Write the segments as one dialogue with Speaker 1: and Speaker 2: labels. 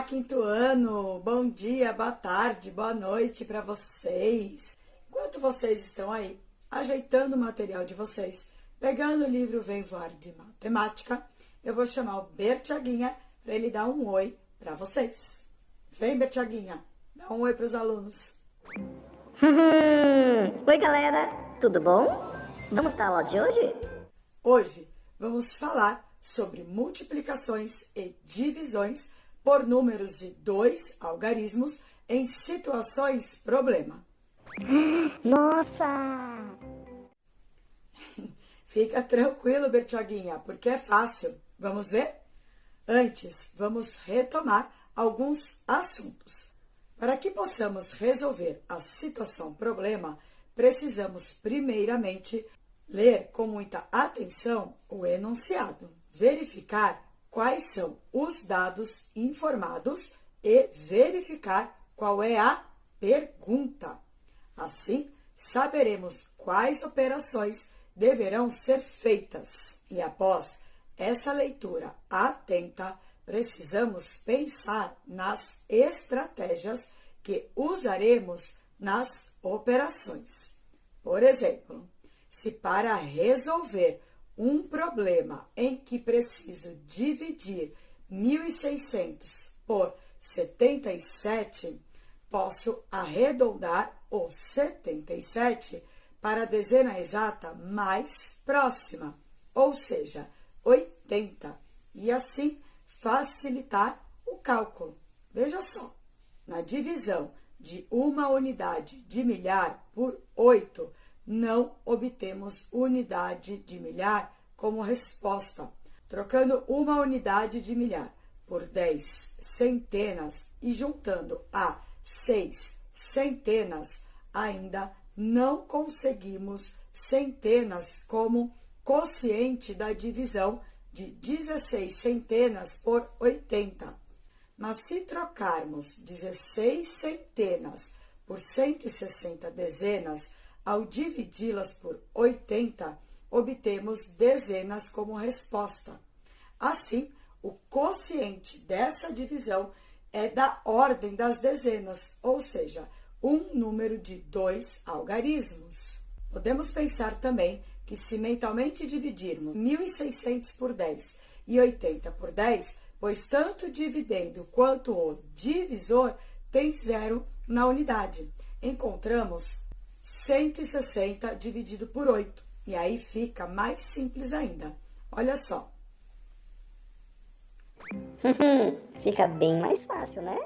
Speaker 1: quinto ano! Bom dia, boa tarde, boa noite para vocês! Enquanto vocês estão aí ajeitando o material de vocês, pegando o livro Vem Voar de Matemática, eu vou chamar o Bertiaguinha para ele dar um oi para vocês. Vem, Bertiaguinha, dá um oi para os alunos.
Speaker 2: Oi, galera, tudo bom? Vamos para a aula de hoje?
Speaker 1: Hoje vamos falar sobre multiplicações e divisões por números de 2 algarismos em situações problema.
Speaker 2: Nossa!
Speaker 1: Fica tranquilo, Bertiaguinha, porque é fácil. Vamos ver? Antes, vamos retomar alguns assuntos. Para que possamos resolver a situação problema, precisamos primeiramente ler com muita atenção o enunciado, verificar quais são os dados informados e verificar qual é a pergunta. Assim, saberemos quais operações deverão ser feitas. E após essa leitura atenta, precisamos pensar nas estratégias que usaremos nas operações. Por exemplo, se para resolver um problema em que preciso dividir 1.600 por 77, posso arredondar o 77 para a dezena exata mais próxima, ou seja, 80, e assim facilitar o cálculo. Veja só, na divisão de uma unidade de milhar por 8, não obtemos unidade de milhar como resposta. Trocando uma unidade de milhar por 10 centenas e juntando a 6 centenas, ainda não conseguimos centenas como quociente da divisão de 16 centenas por 80. Mas se trocarmos 16 centenas por 160 dezenas, ao dividi-las por 80, obtemos dezenas como resposta. Assim, o quociente dessa divisão é da ordem das dezenas, ou seja, um número de 2 algarismos. Podemos pensar também que se mentalmente dividirmos 1.600 por 10 e 80 por 10, pois tanto o dividendo quanto o divisor tem zero na unidade, encontramos 160 dividido por 8. E aí fica mais simples ainda. Olha só.
Speaker 2: Fica bem mais fácil, né?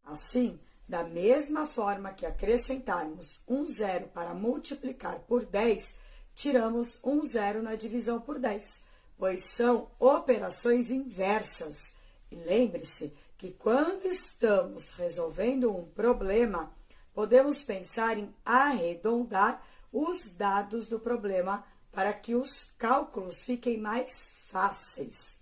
Speaker 1: Assim, da mesma forma que acrescentarmos um zero para multiplicar por 10, tiramos um zero na divisão por 10, pois são operações inversas. E lembre-se que quando estamos resolvendo um problema, podemos pensar em arredondar os dados do problema para que os cálculos fiquem mais fáceis.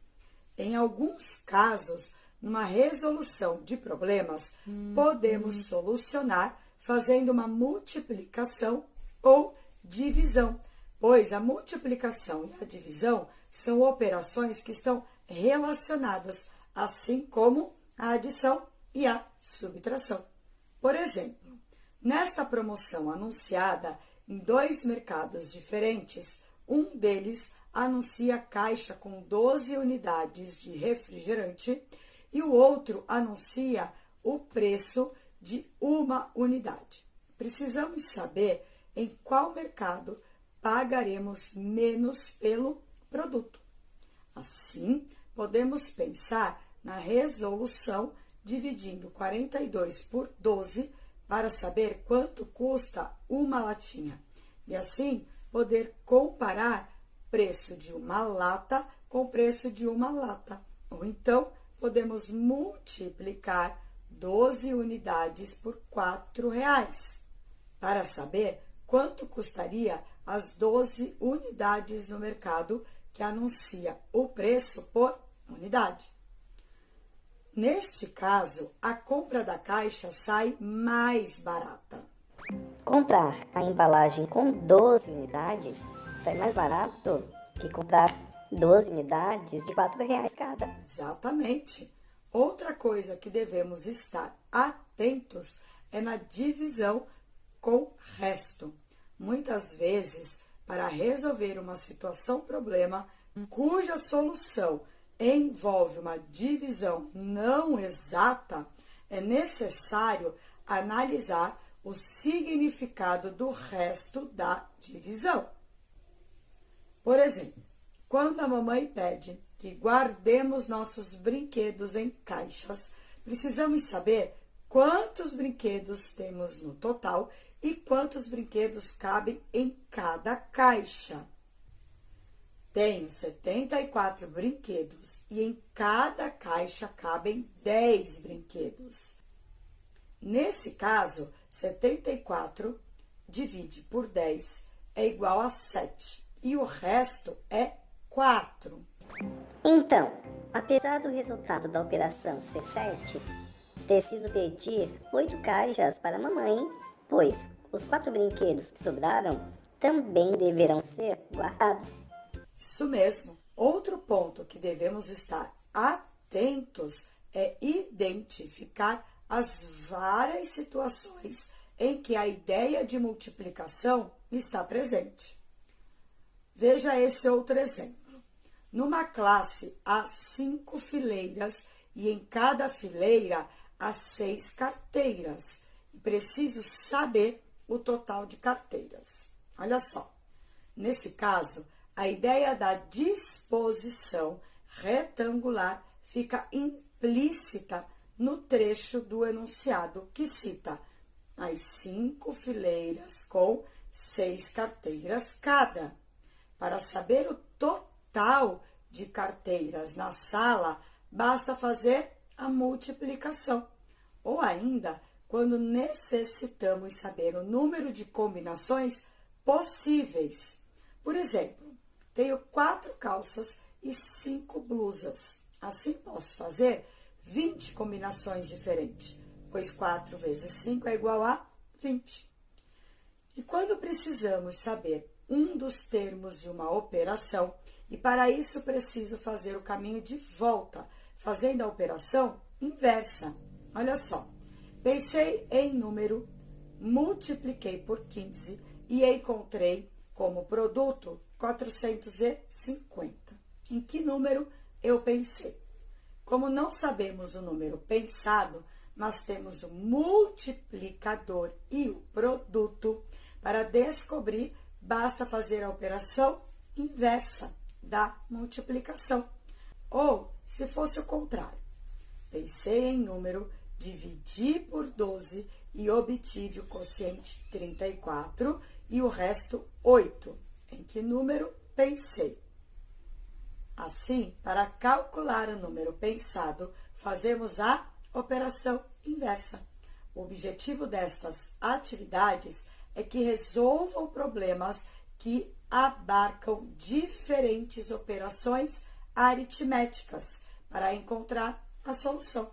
Speaker 1: Em alguns casos, numa resolução de problemas, podemos solucionar fazendo uma multiplicação ou divisão, pois a multiplicação e a divisão são operações que estão relacionadas, assim como a adição e a subtração. Por exemplo, nesta promoção anunciada em 2 mercados diferentes, um deles anuncia caixa com 12 unidades de refrigerante e o outro anuncia o preço de uma unidade. Precisamos saber em qual mercado pagaremos menos pelo produto. Assim, podemos pensar na resolução dividindo 42 por 12 para saber quanto custa uma latinha e assim poder comparar preço de uma lata com preço de uma lata. Ou então, podemos multiplicar 12 unidades por R$ 4 para saber quanto custaria as 12 unidades no mercado que anuncia o preço por unidade. Neste caso, a compra da caixa sai mais barata.
Speaker 2: Comprar a embalagem com 12 unidades sai mais barato que comprar 12 unidades de R$ 4 cada.
Speaker 1: Exatamente. Outra coisa que devemos estar atentos é na divisão com resto. Muitas vezes, para resolver uma situação-problema cuja solução envolve uma divisão não exata, é necessário analisar o significado do resto da divisão. Por exemplo, quando a mamãe pede que guardemos nossos brinquedos em caixas, precisamos saber quantos brinquedos temos no total e quantos brinquedos cabem em cada caixa. Tenho 74 brinquedos e em cada caixa cabem 10 brinquedos. Nesse caso, 74 divide por 10 é igual a 7 e o resto é 4.
Speaker 2: Então, apesar do resultado da operação ser 7, preciso pedir 8 caixas para a mamãe, pois os 4 brinquedos que sobraram também deverão ser guardados.
Speaker 1: Isso mesmo. Outro ponto que devemos estar atentos é identificar as várias situações em que a ideia de multiplicação está presente. Veja esse outro exemplo. Numa classe há 5 fileiras e em cada fileira há 6 carteiras. E preciso saber o total de carteiras. Olha só, nesse caso, a ideia da disposição retangular fica implícita no trecho do enunciado que cita as 5 fileiras com 6 carteiras cada. Para saber o total de carteiras na sala, basta fazer a multiplicação. Ou ainda, quando necessitamos saber o número de combinações possíveis. Por exemplo, tenho 4 calças e 5 blusas. Assim, posso fazer 20 combinações diferentes, pois 4 vezes 5 é igual a 20. E quando precisamos saber um dos termos de uma operação, e para isso preciso fazer o caminho de volta, fazendo a operação inversa. Olha só, pensei em número, multipliquei por 15 e encontrei como produto 450. Em que número eu pensei? Como não sabemos o número pensado, mas temos o multiplicador e o produto, para descobrir, basta fazer a operação inversa da multiplicação. Ou, se fosse o contrário, pensei em número, dividi por 12 e obtive o quociente 34 e o resto 8. Em que número pensei? Assim, para calcular o número pensado, fazemos a operação inversa. O objetivo destas atividades é que resolvam problemas que abarcam diferentes operações aritméticas para encontrar a solução,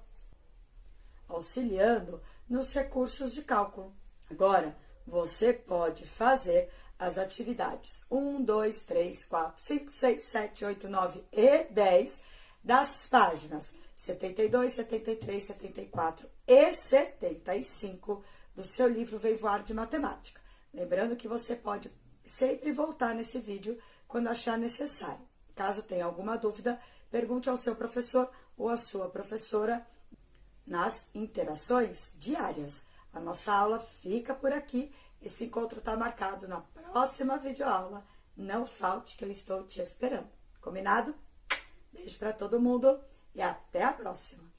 Speaker 1: auxiliando nos recursos de cálculo. Agora, você pode fazer as atividades 1, 2, 3, 4, 5, 6, 7, 8, 9 e 10 das páginas 72, 73, 74 e 75 do seu livro Vem Voar de Matemática. Lembrando que você pode sempre voltar nesse vídeo quando achar necessário. Caso tenha alguma dúvida, pergunte ao seu professor ou à sua professora nas interações diárias. A nossa aula fica por aqui. Esse encontro está marcado na próxima videoaula. Não falte que eu estou te esperando. Combinado? Beijo para todo mundo e até a próxima!